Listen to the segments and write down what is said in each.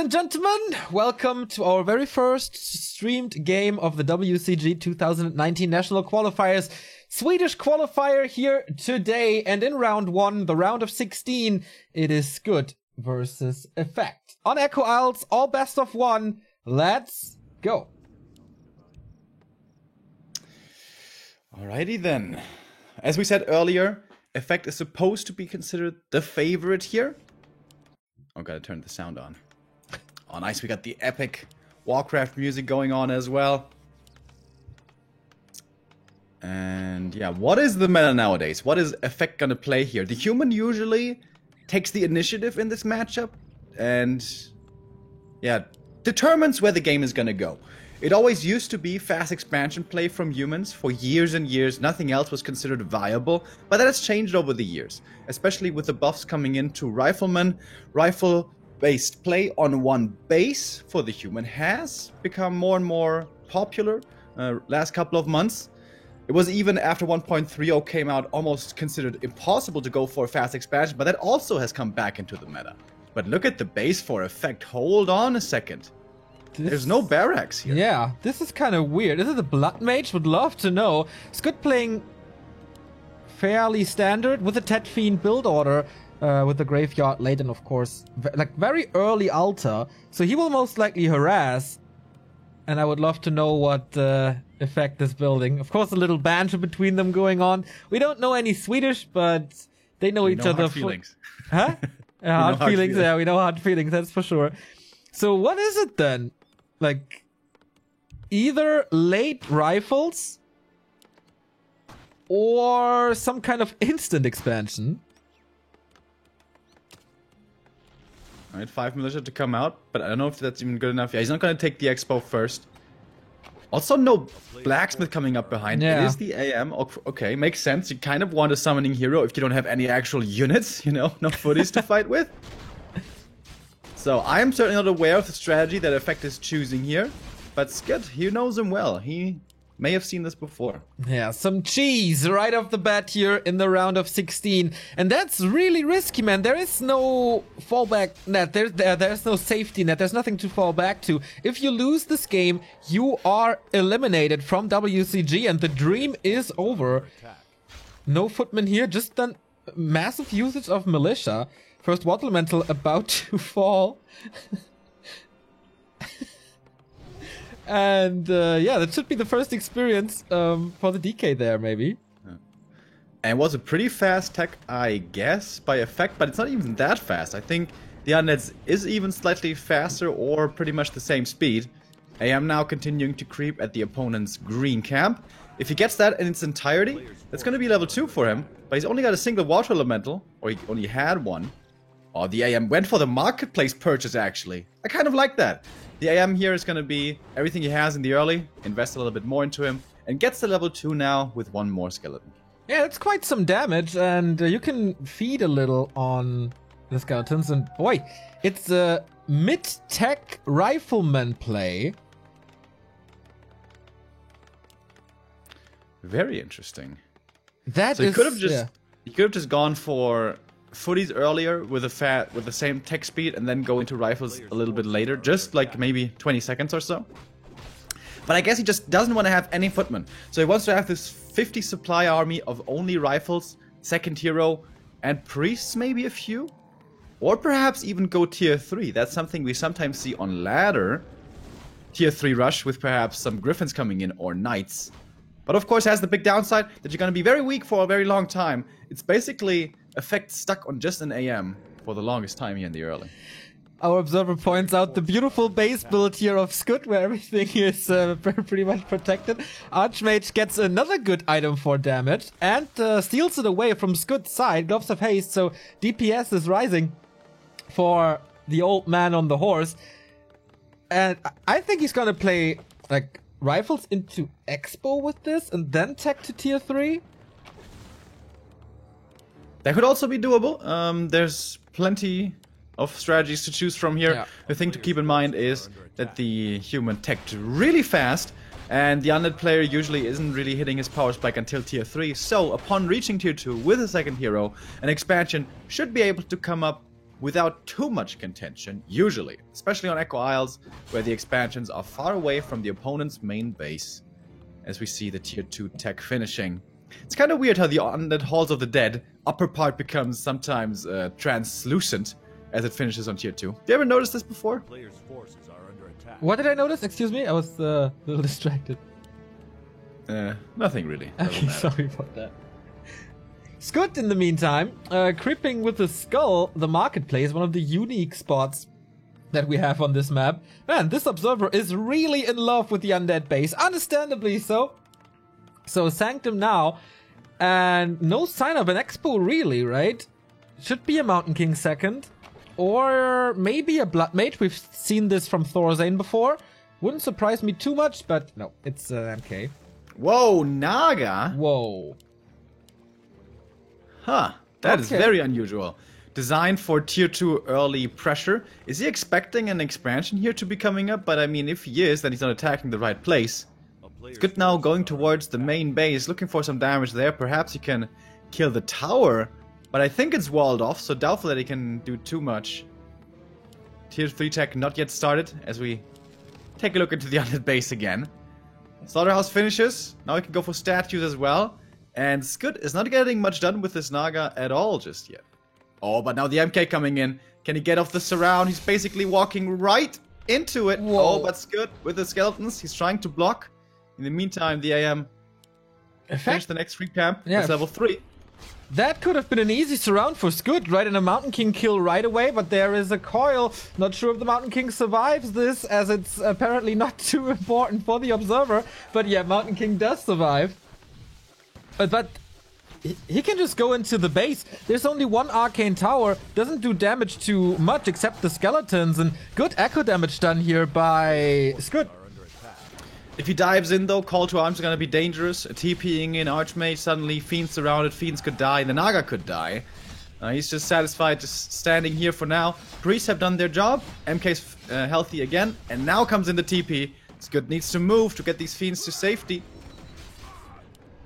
and gentlemen, welcome to our very first streamed game of the WCG 2019 National Qualifiers. Swedish qualifier here today, and in round 1, the round of 16, it is Scud versus Effect. On Echo Isles, all best of 1, let's go. Alrighty then. As we said earlier, Effect is supposed to be considered the favorite here. Oh, gotta turn the sound on. Oh, nice. We got the epic Warcraft music going on as well. And yeah, what is the meta nowadays? What is Effect gonna play here? The human usually takes the initiative in this matchup and yeah, determines where the game is gonna go. It always used to be fast expansion play from humans for years and years. Nothing else was considered viable, but that has changed over the years, especially with the buffs coming into Rifleman. Rifle-based play on one base for the human has become more and more popular last couple of months. It was even after 1.30 came out almost considered impossible to go for a fast expansion, but that also has come back into the meta. But look at the base for Effect. Hold on a second. There's no barracks here. Yeah, this is kind of weird. Is it a Blood Mage? Would love to know. Scud playing fairly standard with a Tet Fiend build order, with the Graveyard late and of course, like very early altar. So he will most likely harass. And I would love to know what Effect is building. Of course, a little banter between them going on. We don't know any Swedish, but they know each other. Hard feelings. Huh? Hard feelings. Yeah, we know hard feelings. That's for sure. So what is it then? Like, either late rifles or some kind of instant expansion. Alright, 5 militia to come out, but I don't know if that's even good enough. Yeah, he's not going to take the Expo first. Also, no Blacksmith coming up behind. Yeah. It is the AM. Okay, makes sense. You kind of want a summoning hero if you don't have any actual units, you know, no footies to fight with. So I am certainly not aware of the strategy that Effect is choosing here, but Scud, he knows him well. He may have seen this before. Yeah, some cheese right off the bat here in the round of 16. And that's really risky, man. There is no fallback net. There's no safety net. There's nothing to fall back to. If you lose this game, you are eliminated from WCG and the dream is over. No footman here, just done massive usage of militia. First Water Elemental about to fall. And yeah, that should be the first experience for the DK there, maybe. And it was a pretty fast tech, I guess, by Effect, but it's not even that fast. I think the Undeads is even slightly faster or pretty much the same speed. AM now continuing to creep at the opponent's green camp. If he gets that in its entirety, that's going to be level 2 for him. But he's only got a single Water Elemental, or he only had one. Oh, the AM went for the marketplace purchase, actually. I kind of like that. The AM here is going to be everything he has in the early, invest a little bit more into him, and gets to level 2 now with one more skeleton. Yeah, that's quite some damage, and you can feed a little on the skeletons. And boy, it's a mid-tech rifleman play. Very interesting. That so is... he could have just gone for footies earlier with the same tech speed and then go into rifles a little bit later, just like maybe 20 seconds or so. But I guess he just doesn't want to have any footmen. So he wants to have this 50 supply army of only rifles, second hero, and priests, maybe a few? Or perhaps even go tier 3. That's something we sometimes see on ladder. Tier 3 rush with perhaps some griffins coming in or knights. But of course has the big downside that you're going to be very weak for a very long time. It's basically Effect stuck on just an AM for the longest time here in the early. Our observer points out the beautiful base build here of Scud, where everything is pretty much protected. Archmage gets another good item for damage and steals it away from Scud's side. Gloves of Haste, so DPS is rising for the old man on the horse. And I think he's gonna play like rifles into Expo with this and then tech to tier 3. That could also be doable. There's plenty of strategies to choose from here. Yeah. The thing to keep in mind is that the human teched really fast, and the undead player usually isn't really hitting his power spike until tier 3. So upon reaching tier 2 with a second hero, an expansion should be able to come up without too much contention, usually, especially on Echo Isles, where the expansions are far away from the opponent's main base, as we see the tier 2 tech finishing. It's kind of weird how the Undead Halls of the Dead upper part becomes sometimes translucent as it finishes on tier 2. Did you ever notice this before? Players' forces are under attack. What did I notice? Excuse me, I was a little distracted. Nothing really. Doesn't Okay, matter. sorry about that. Scud, in the meantime, creeping with the skull, the marketplace, one of the unique spots that we have on this map. Man, this observer is really in love with the undead base, understandably so. So Sanctum now, and no sign of an Expo really, right? Should be a Mountain King second, or maybe a Blood Mage. We've seen this from Thorazane before. Wouldn't surprise me too much, but no, it's MK. Whoa, Naga? Whoa. Huh, that is Okay. very unusual. Designed for tier 2 early pressure. Is he expecting an expansion here to be coming up? But I mean, if he is, then he's not attacking the right place. It's good now going towards the main base, looking for some damage there. Perhaps he can kill the tower, but I think it's walled off, so doubtful that he can do too much. Tier 3 tech not yet started, as we take a look into the undead base again. Slaughterhouse finishes. Now we can go for statues as well. And Scud is not getting much done with this Naga at all just yet. Oh, but now the MK coming in. Can he get off the surround? He's basically walking right into it. Whoa. Oh, but Scud with the skeletons. He's trying to block. In the meantime, the AM finished the next free camp. Yeah. It's level 3. That could have been an easy surround for Scud, right? And a Mountain King kill right away, but there is a coil. Not sure if the Mountain King survives this, as it's apparently not too important for the observer. But yeah, Mountain King does survive. But he can just go into the base. There's only one arcane tower. Doesn't do damage too much except the skeletons. And good echo damage done here by Scud. If he dives in though, Call to Arms is gonna be dangerous. TPing in Archmage, suddenly Fiends surrounded, Fiends could die, the Naga could die. He's just satisfied just standing here for now. Priests have done their job, MK's healthy again, and now comes in the TP. Scud needs to move to get these Fiends to safety.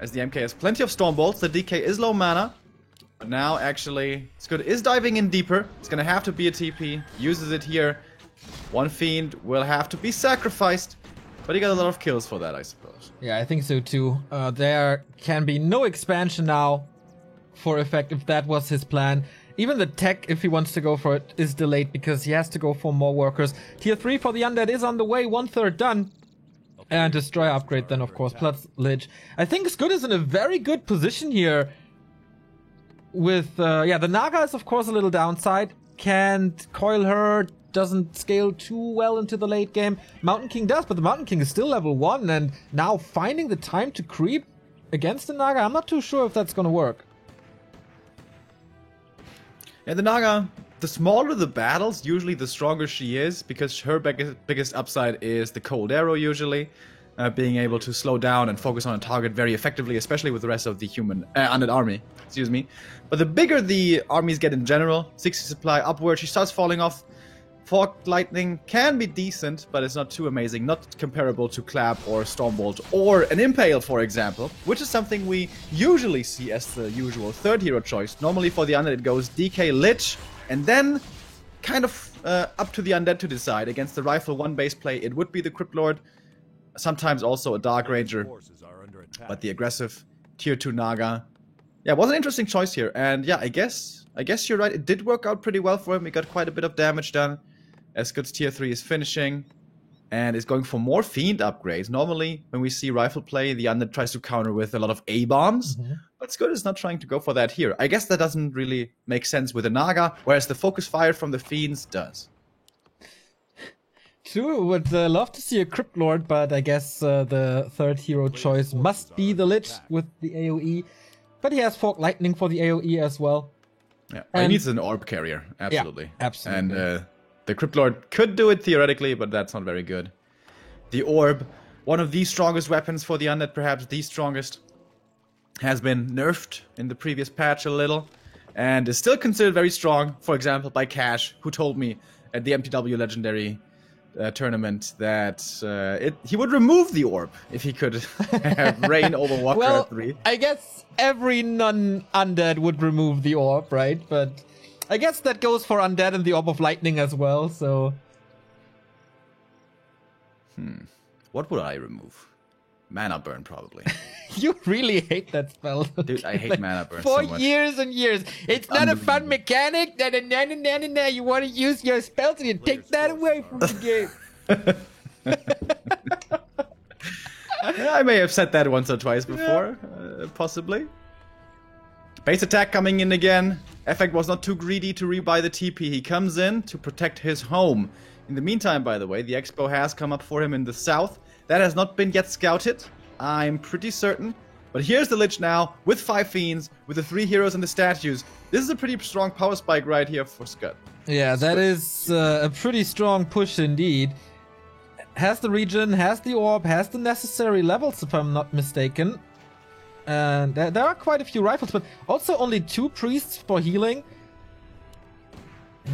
As the MK has plenty of Storm Bolts, the DK is low mana. But now actually, Scud is diving in deeper. It's gonna have to be a TP, uses it here. One Fiend will have to be sacrificed. But he got a lot of kills for that, I suppose. Yeah, I think so too. There can be no expansion now for effect if that was his plan. Even the tech, if he wants to go for it, is delayed because he has to go for more workers. Tier 3 for the Undead is on the way, 1/3 done. And Destroyer upgrade then, of course, plus Lich. I think Scud is in a very good position here. With, the Naga is of course a little downside. Can't coil her, doesn't scale too well into the late game. Mountain King does, but the Mountain King is still level 1, and now finding the time to creep against the Naga, I'm not too sure if that's gonna work. Yeah, the Naga, the smaller the battles, usually the stronger she is, because her biggest upside is the cold arrow usually. Being able to slow down and focus on a target very effectively, especially with the rest of the human undead army. Excuse me. But the bigger the armies get in general, 60 supply upward, she starts falling off. Forked Lightning can be decent, but it's not too amazing. Not comparable to Clap or Stormbolt or an Impale, for example, which is something we usually see as the usual third hero choice. Normally for the Undead it goes DK Lich, and then kind of up to the Undead to decide. Against the Rifle 1 base play, it would be the Crypt Lord, sometimes also a Dark Ranger, Forces are under attack. but the aggressive tier 2 Naga. Yeah, was an interesting choice here, and yeah, I guess you're right. It did work out pretty well for him. He got quite a bit of damage done. As Scud's tier 3 is finishing and is going for more Fiend upgrades. Normally, when we see Rifle play, the Undead tries to counter with a lot of A-bombs, but Scud is not trying to go for that here. I guess that doesn't really make sense with a Naga, whereas the focus fire from the Fiends does. True, would love to see a Crypt Lord, but I guess the third hero choice must be the Lich with the AoE. But he has Forked Lightning for the AoE as well. Yeah, And- he needs an orb carrier, absolutely. Yeah, absolutely. And the Crypt Lord could do it theoretically, but that's not very good. The orb, one of the strongest weapons for the Undead, perhaps the strongest, has been nerfed in the previous patch a little, and is still considered very strong, for example, by Cash, who told me at the MTW Legendary tournament that he would remove the orb if he could have reign over Warcraft Well, 3. I guess every non-undead would remove the orb, right? But I guess that goes for Undead and the Orb of Lightning as well, so... What would I remove? Mana Burn, probably. You really hate that spell. Dude, I hate Mana Burn For so much. years and years. It's not a fun mechanic. You want to use your spells and you take that away from the game. I may have said that once or twice before, possibly. Base attack coming in again. Effect was not too greedy to rebuy the TP. He comes in to protect his home. In the meantime, by the way, the Expo has come up for him in the south. That has not been yet scouted, I'm pretty certain. But here's the Lich now, with 5 Fiends, with the 3 heroes and the statues. This is a pretty strong power spike right here for Scud. Yeah, that is a pretty strong push indeed. Has the region, has the orb, has the necessary levels, if I'm not mistaken. And there are quite a few rifles, but also only 2 priests for healing.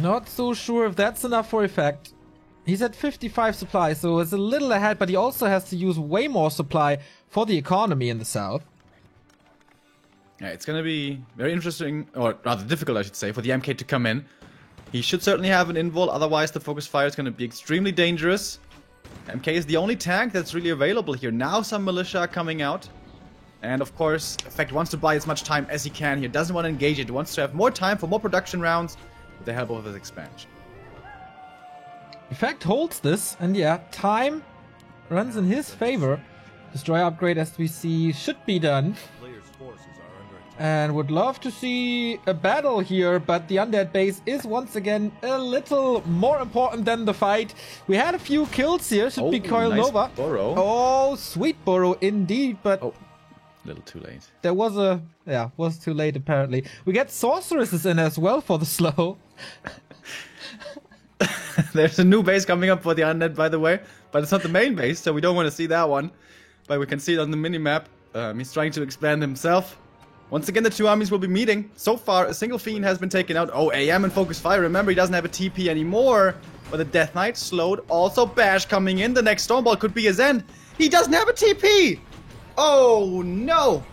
Not so sure if that's enough for effect. He's at 55 supply, so it's a little ahead, but he also has to use way more supply for the economy in the south. Yeah, it's gonna be very interesting, or rather difficult, I should say, for the MK to come in. He should certainly have an invul, otherwise the focus fire is gonna be extremely dangerous. MK is the only tank that's really available here. Now some militia are coming out. And of course, Effect wants to buy as much time as he can here. Doesn't want to engage it. He wants to have more time for more production rounds with the help of his expansion. Effect holds this, and yeah, time runs in his favor. Destroy upgrade, as we see, should be done. Player's forces are under attack. And would love to see a battle here, but the Undead base is once again a little more important than the fight. We had a few kills here, should be Coil nice Nova. burrow. Oh, sweet burrow indeed, but Oh, a little too late. there was a... yeah, was too late apparently. We get Sorceresses in as well for the slow. There's a new base coming up for the Undead, by the way. But it's not the main base, so we don't want to see that one. But we can see it on the minimap. He's trying to expand himself. Once again, the 2 armies will be meeting. So far, a single Fiend has been taken out. Oh, AM and Focus Fire. Remember, he doesn't have a TP anymore. But the Death Knight slowed. Also, Bash coming in. The next Stormball could be his end. He doesn't have a TP! Oh, no!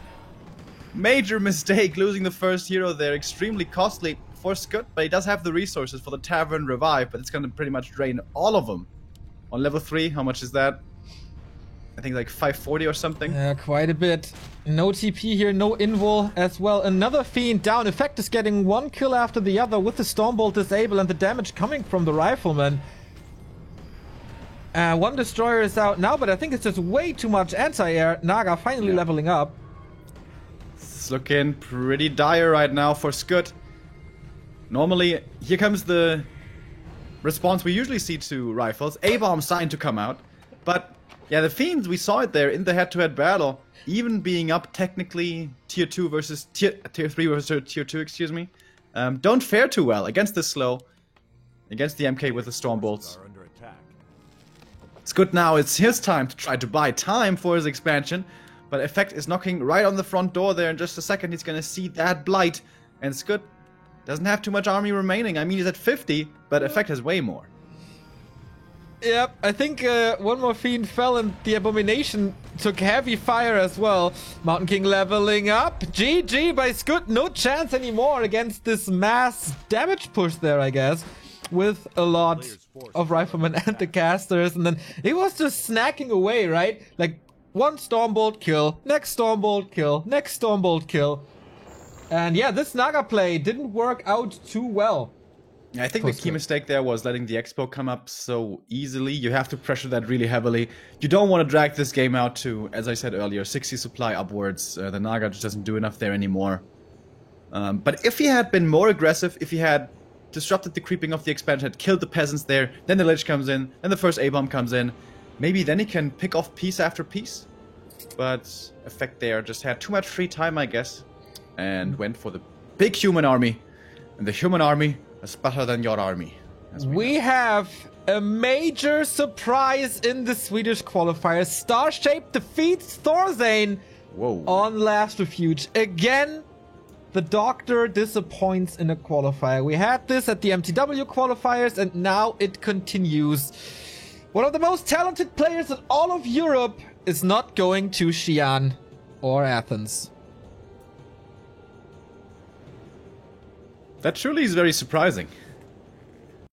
Major mistake, losing the first hero there. Extremely costly for Scud, but he does have the resources for the Tavern Revive, but it's gonna pretty much drain all of them. On level 3, how much is that? I think like 540 or something. Yeah, quite a bit. No TP here, no invul as well. Another Fiend down. Effect is getting 1 kill after the other with the Stormbolt disable and the damage coming from the Rifleman. 1 Destroyer is out now, but I think it's just way too much anti-air. Naga finally leveling up. It's looking pretty dire right now for Scud. Normally, here comes the response we usually see to rifles. A-bomb signed to come out. But, yeah, the Fiends, we saw it there in the head-to-head battle. Even being up technically tier 2 versus tier 3 versus tier 2, excuse me. Don't fare too well against the slow. Against the MK with the Stormbolts. Are under attack. It's good now, it's his time to try to buy time for his expansion. But Effect is knocking right on the front door there. In just a second, he's gonna see that Blight. And Scud doesn't have too much army remaining. I mean, he's at 50, but Effect has way more. Yep, I think 1 more Fiend fell and the Abomination took heavy fire as well. Mountain King leveling up. GG by Scud. No chance anymore against this mass damage push there, I guess. With a lot of Riflemen and the casters. And then it was just snacking away, right? Like, 1 Stormbolt kill, next Stormbolt kill, next Stormbolt kill. And yeah, this Naga play didn't work out too well. I think the key mistake there was letting the Expo come up so easily. You have to pressure that really heavily. You don't want to drag this game out to, as I said earlier, 60 supply upwards. The Naga just doesn't do enough there anymore. But if he had been more aggressive, if he had disrupted the creeping of the expansion, had killed the peasants there, then the Lich comes in, then the first A-bomb comes in, maybe then he can pick off piece after piece. But Effect there just had too much free time, I guess, and went for the big human army. And the human army is better than your army. We have a major surprise in the Swedish qualifier. Starshape defeats Thorzane on Last Refuge. Again, the Doctor disappoints in a qualifier. We had this at the MTW qualifiers, and now it continues. One of the most talented players in all of Europe is not going to Xi'an or Athens. That truly is very surprising.